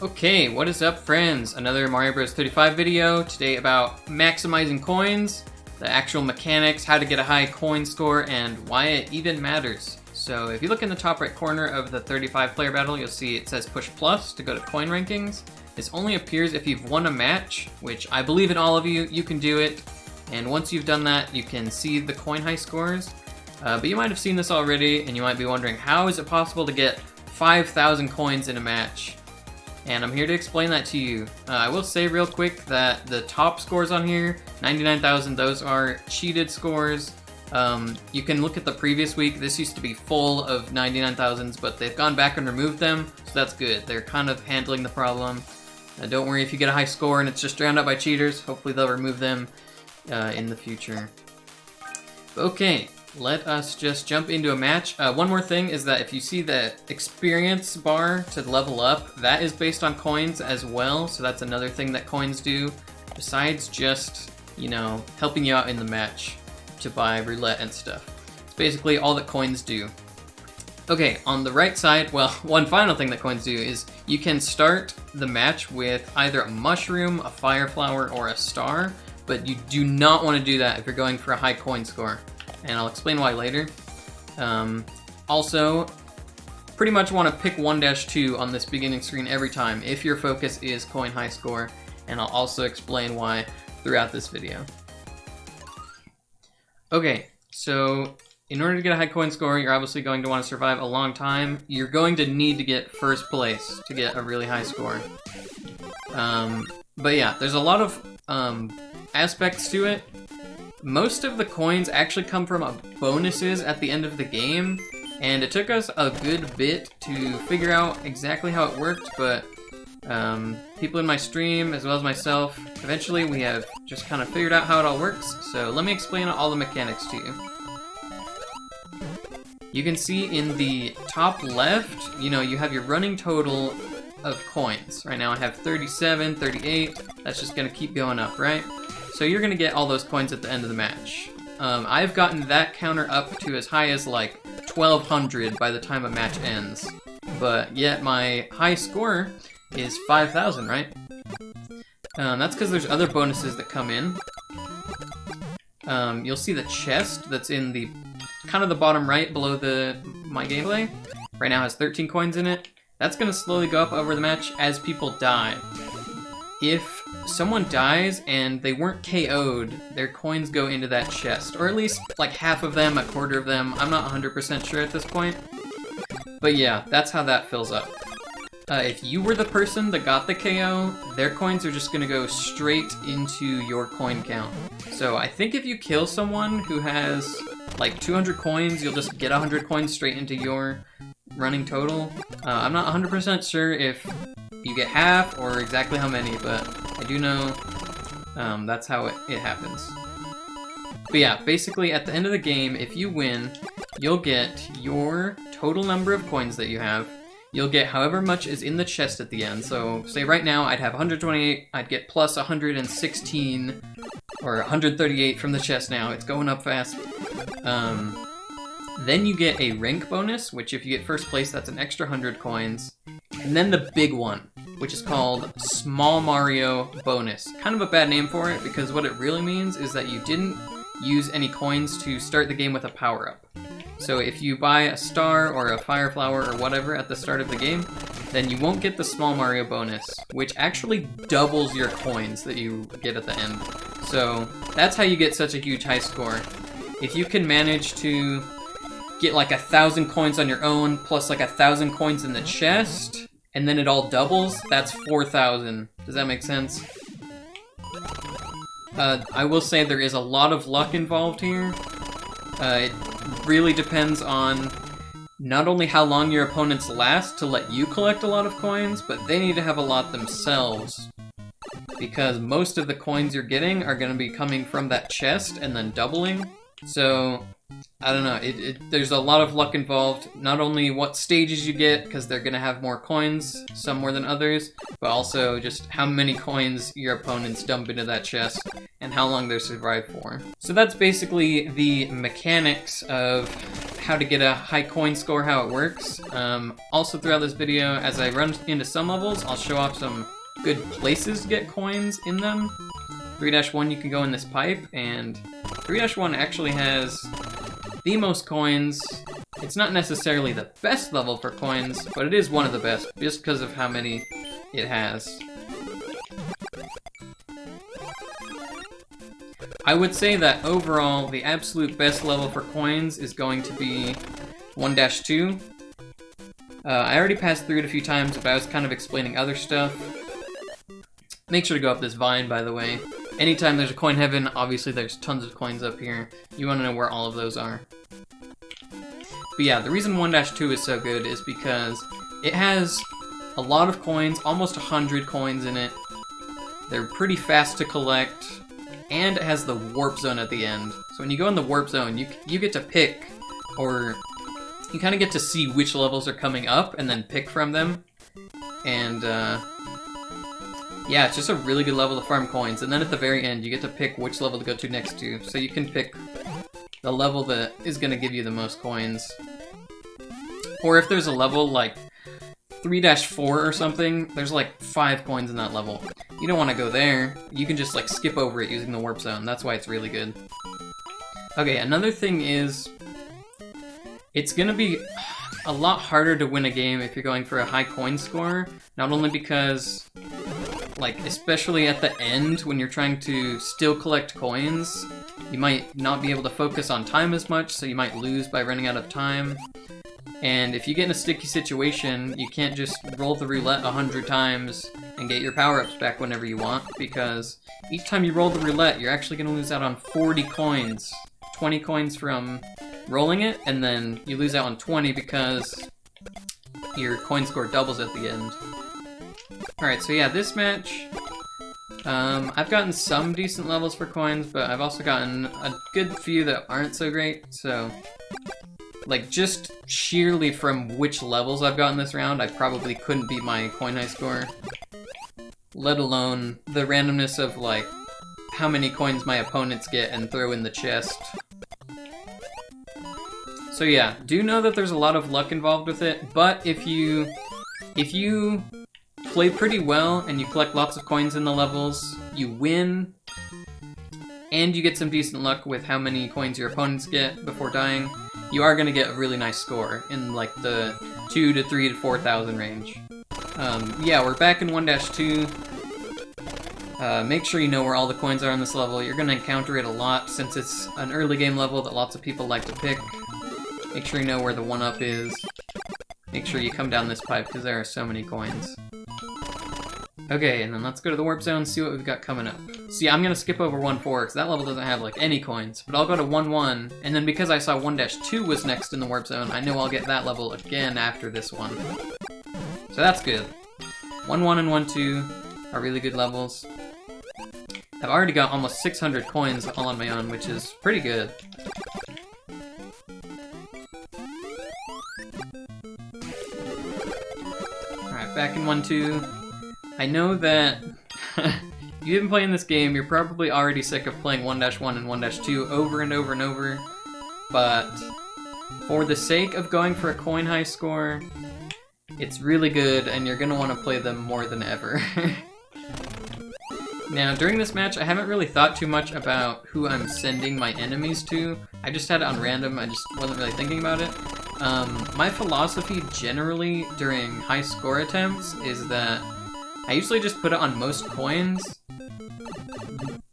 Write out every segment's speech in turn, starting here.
Okay, what is up, friends? Another Mario Bros. 35 video. Today about maximizing coins, the actual mechanics, how to get a high coin score, and why it even matters. So if you look in the top right corner of the 35 player battle, you'll see it says push plus to go to coin rankings. This only appears if you've won a match, which I believe in all of you, you can do it. And once you've done that, you can see the coin high scores. But you might have seen this already, and you might be wondering, how is it possible to get 5,000 coins in a match? And I'm here to explain that to you. I will say real quick that the top scores on here, 99,000, those are cheated scores. You can look at the previous week. This used to be full of 99,000s, but they've gone back and removed them, so that's good. They're kind of handling the problem. Don't worry if you get a high score and it's just drowned out by cheaters. Hopefully they'll remove them in the future. Okay. Let us just jump into a match. One more thing is that if you see the experience bar to level up, that is based on coins as well, so that's another thing that coins do, besides just, you know, helping you out in the match to buy roulette and stuff. It's basically all that coins do. Okay, on the right side, well, one final thing that coins do is you can start the match with either a mushroom, a fire flower, or a star, but you do not want to do that if you're going for a high coin score. And I'll explain why later. Also, pretty much want to pick 1-2 on this beginning screen every time if your focus is coin high score, and I'll also explain why throughout this video. Okay, so in order to get a high coin score, you're obviously going to want to survive a long time. You're going to need to get first place to get a really high score. But yeah, there's a lot of aspects to it. Most of the coins actually come from bonuses at the end of the game, and it took us a good bit to figure out exactly how it worked, but people in my stream, as well as myself, eventually we have just kind of figured out how it all works, so let me explain all the mechanics to you. You can see in the top left, you know, you have your running total of coins. Right now I have 37, 38, that's just gonna keep going up, right? So you're gonna get all those coins at the end of the match. I've gotten that counter up to as high as like 1,200 by the time a match ends. But yet my high score is 5,000, right? That's because there's other bonuses that come in. You'll see the chest that's in the kind of the bottom right below my gameplay. Right now has 13 coins in it. That's gonna slowly go up over the match as people die. If someone dies and they weren't KO'd, their coins go into that chest. Or at least like half of them, a quarter of them. I'm not 100% sure at this point. But yeah, that's how that fills up. If you were the person that got the KO, their coins are just going to go straight into your coin count. So I think if you kill someone who has like 200 coins, you'll just get 100 coins straight into your running total. I'm not 100% sure if you get half or exactly how many, but I do know that's how it happens. But yeah, basically at the end of the game, if you win, you'll get your total number of coins that you have. You'll get however much is in the chest at the end. So say right now I'd have 128, I'd get plus 116 or 138 from the chest now. It's going up fast. Then you get a rank bonus, which if you get first place, that's an extra 100 coins. And then the big one, which is called Small Mario Bonus. Kind of a bad name for it, because what it really means is that you didn't use any coins to start the game with a power-up. So if you buy a star or a fire flower or whatever at the start of the game, then you won't get the Small Mario Bonus, which actually doubles your coins that you get at the end. So that's how you get such a huge high score. If you can manage to get like 1,000 coins on your own, plus like 1,000 coins in the chest, and then it all doubles, that's 4,000. Does that make sense? I will say there is a lot of luck involved here. It really depends on not only how long your opponents last to let you collect a lot of coins, but they need to have a lot themselves. Because most of the coins you're getting are going to be coming from that chest and then doubling. So, I don't know, there's a lot of luck involved. Not only what stages you get, because they're going to have more coins, some more than others, but also just how many coins your opponents dump into that chest and how long they survive for. So that's basically the mechanics of how to get a high coin score, how it works. Also throughout this video, as I run into some levels, I'll show off some good places to get coins in them. 3-1 you can go in this pipe, and 3-1 actually has the most coins. It's not necessarily the best level for coins, but it is one of the best, just because of how many it has. I would say that overall, the absolute best level for coins is going to be 1-2. I already passed through it a few times, but I was kind of explaining other stuff. Make sure to go up this vine, by the way. Anytime there's a coin heaven, obviously there's tons of coins up here. You want to know where all of those are. But yeah, the reason 1-2 is so good is because it has a lot of coins, almost 100 coins in it. They're pretty fast to collect, and it has the warp zone at the end. So when you go in the warp zone, you get to pick, or you kind of get to see which levels are coming up and then pick from them. And yeah, it's just a really good level to farm coins. And then at the very end, you get to pick which level to go to next to. So you can pick the level that is going to give you the most coins. Or if there's a level like 3-4 or something, there's like 5 coins in that level. You don't want to go there. You can just like skip over it using the warp zone. That's why it's really good. Okay, another thing is it's going to be a lot harder to win a game if you're going for a high coin score. Not only because, like, especially at the end when you're trying to still collect coins, you might not be able to focus on time as much, so you might lose by running out of time. And if you get in a sticky situation, you can't just roll the roulette 100 times and get your power-ups back whenever you want, because each time you roll the roulette, you're actually going to lose out on 40 coins. 20 coins from rolling it, and then you lose out on 20 because your coin score doubles at the end. Alright, so yeah, this match, I've gotten some decent levels for coins, but I've also gotten a good few that aren't so great, so like, just sheerly from which levels I've gotten this round, I probably couldn't beat my coin high score. Let alone the randomness of, like, how many coins my opponents get and throw in the chest. So yeah, do know that there's a lot of luck involved with it, but if you play pretty well and you collect lots of coins in the levels, you win, and you get some decent luck with how many coins your opponents get before dying, you are going to get a really nice score in like the 2 to 3 to 4,000 range. Yeah, we're back in 1-2. Make sure you know where all the coins are on this level. You're going to encounter it a lot since it's an early game level that lots of people like to pick. Make sure you know where the 1-up is. Make sure you come down this pipe because there are so many coins. Okay, and then let's go to the warp zone and see what we've got coming up. See, I'm going to skip over 1-4 because that level doesn't have like any coins, but I'll go to 1-1, and then because I saw 1-2 was next in the warp zone, I know I'll get that level again after this one. So that's good. 1-1 and 1-2 are really good levels. I've already got almost 600 coins all on my own, which is pretty good. Alright, back in 1-2. I know that if you've been playing this game, you're probably already sick of playing 1-1 and 1-2 over and over and over, but for the sake of going for a coin high score, it's really good and you're going to want to play them more than ever. Now, during this match, I haven't really thought too much about who I'm sending my enemies to. I just had it on random, I just wasn't really thinking about it. My philosophy generally during high score attempts is that I usually just put it on most coins.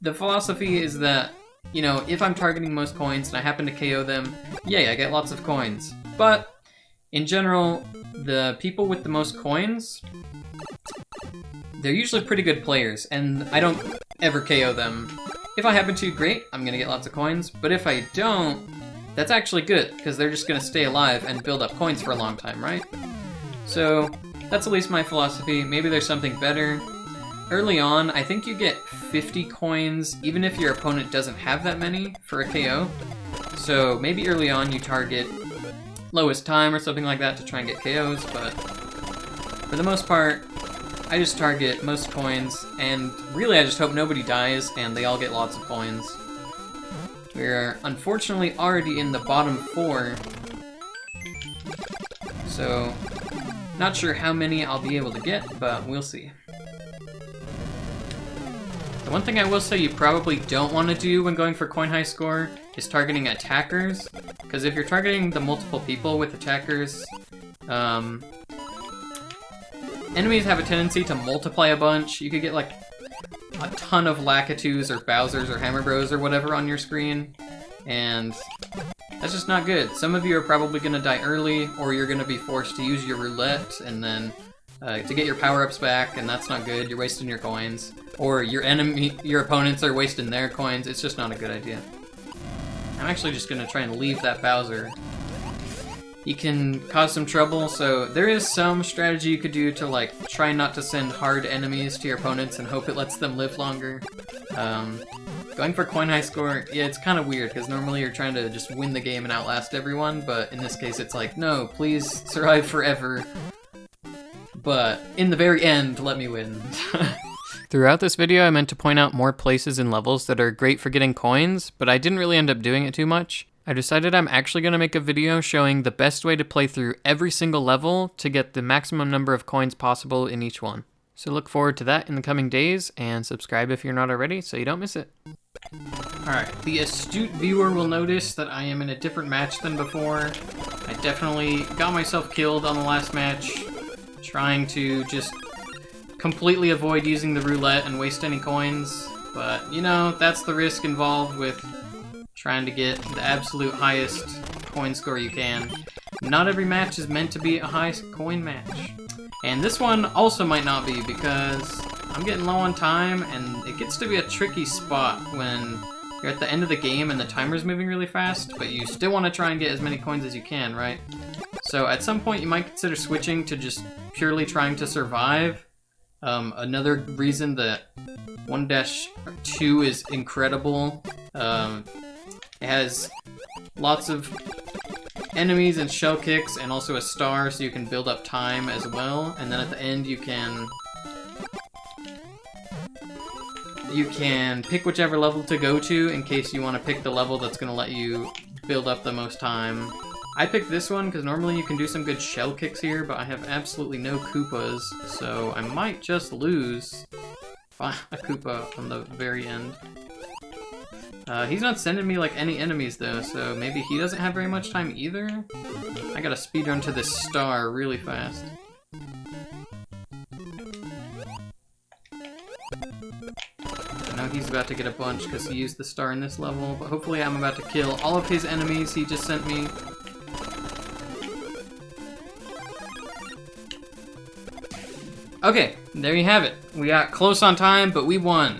The philosophy is that, you know, if I'm targeting most coins and I happen to KO them, yay, I get lots of coins. But, in general, the people with the most coins, they're usually pretty good players, and I don't ever KO them. If I happen to, great, I'm gonna get lots of coins, but if I don't, that's actually good, because they're just gonna stay alive and build up coins for a long time, right? So, that's at least my philosophy. Maybe there's something better. Early on, I think you get 50 coins, even if your opponent doesn't have that many for a KO. So maybe early on you target lowest time or something like that to try and get KOs, but for the most part, I just target most coins, and really I just hope nobody dies and they all get lots of coins. We're unfortunately already in the bottom 4 so not sure how many I'll be able to get, but we'll see. The one thing I will say you probably don't want to do when going for coin high score is targeting attackers, because if you're targeting the multiple people with attackers, enemies have a tendency to multiply a bunch. You could get like a ton of Lakitus or Bowsers or Hammer Bros or whatever on your screen, and that's just not good. Some of you are probably going to die early, or you're going to be forced to use your roulette and then to get your power-ups back, and that's not good. You're wasting your coins. Or your opponents are wasting their coins. It's just not a good idea. I'm actually just going to try and leave that Bowser. He can cause some trouble, so there is some strategy you could do to like try not to send hard enemies to your opponents and hope it lets them live longer. Going for coin high score, yeah, it's kind of weird because normally you're trying to just win the game and outlast everyone, but in this case it's like, no, please survive forever. But in the very end, let me win. Throughout this video, I meant to point out more places and levels that are great for getting coins, but I didn't really end up doing it too much. I decided I'm actually going to make a video showing the best way to play through every single level to get the maximum number of coins possible in each one. So look forward to that in the coming days, and subscribe if you're not already so you don't miss it. Alright, the astute viewer will notice that I am in a different match than before. I definitely got myself killed on the last match, trying to just completely avoid using the roulette and waste any coins, but you know, that's the risk involved with trying to get the absolute highest coin score you can. Not every match is meant to be a high coin match. And this one also might not be, because I'm getting low on time and it gets to be a tricky spot when you're at the end of the game and the timer's moving really fast, but you still want to try and get as many coins as you can, right? So at some point you might consider switching to just purely trying to survive. Another reason that 1-2 is incredible, it has lots of enemies and shell kicks and also a star so you can build up time as well, and then at the end you can pick whichever level to go to in case you want to pick the level that's going to let you build up the most time. I picked this one because normally you can do some good shell kicks here, but I have absolutely no Koopas, so I might just lose a Koopa on the very end. He's not sending me like any enemies though, so maybe he doesn't have very much time either? I gotta speedrun to this star really fast. I know he's about to get a bunch because he used the star in this level, but hopefully I'm about to kill all of his enemies he just sent me. Okay, there you have it. We got close on time, but we won.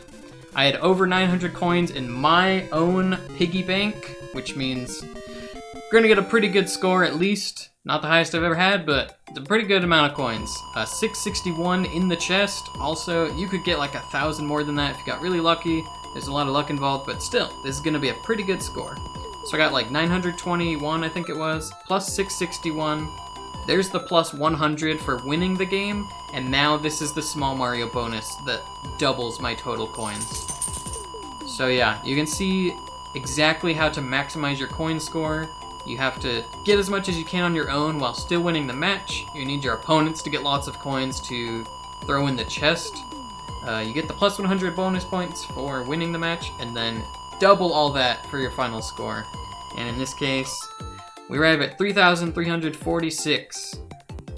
I had over 900 coins in my own piggy bank, which means we're gonna get a pretty good score at least. Not the highest I've ever had, but it's a pretty good amount of coins. 661 in the chest. Also, you could get like 1,000 more than that if you got really lucky. There's a lot of luck involved, but still, this is gonna be a pretty good score. So I got like 921, I think it was, plus 661. There's the plus 100 for winning the game, and now this is the Small Mario bonus that doubles my total coins. So yeah, you can see exactly how to maximize your coin score. You have to get as much as you can on your own while still winning the match. You need your opponents to get lots of coins to throw in the chest. You get the plus 100 bonus points for winning the match, and then double all that for your final score. And in this case, we arrive at 3,346.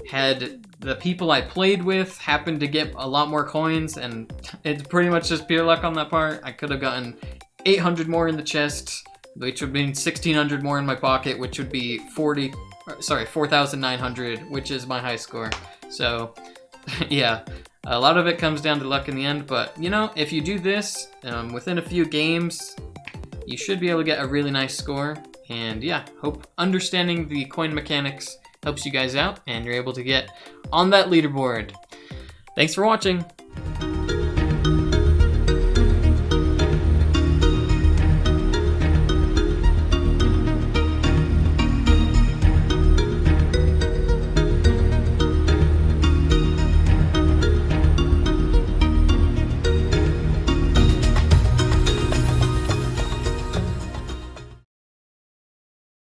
Had the people I played with happened to get a lot more coins, and it's pretty much just pure luck on that part. I could have gotten 800 more in the chest, which would mean 1,600 more in my pocket, which would be 4,900, which is my high score. So, yeah, a lot of it comes down to luck in the end, but, you know, if you do this within a few games, you should be able to get a really nice score. And yeah, hope understanding the coin mechanics helps you guys out and you're able to get on that leaderboard. Thanks for watching.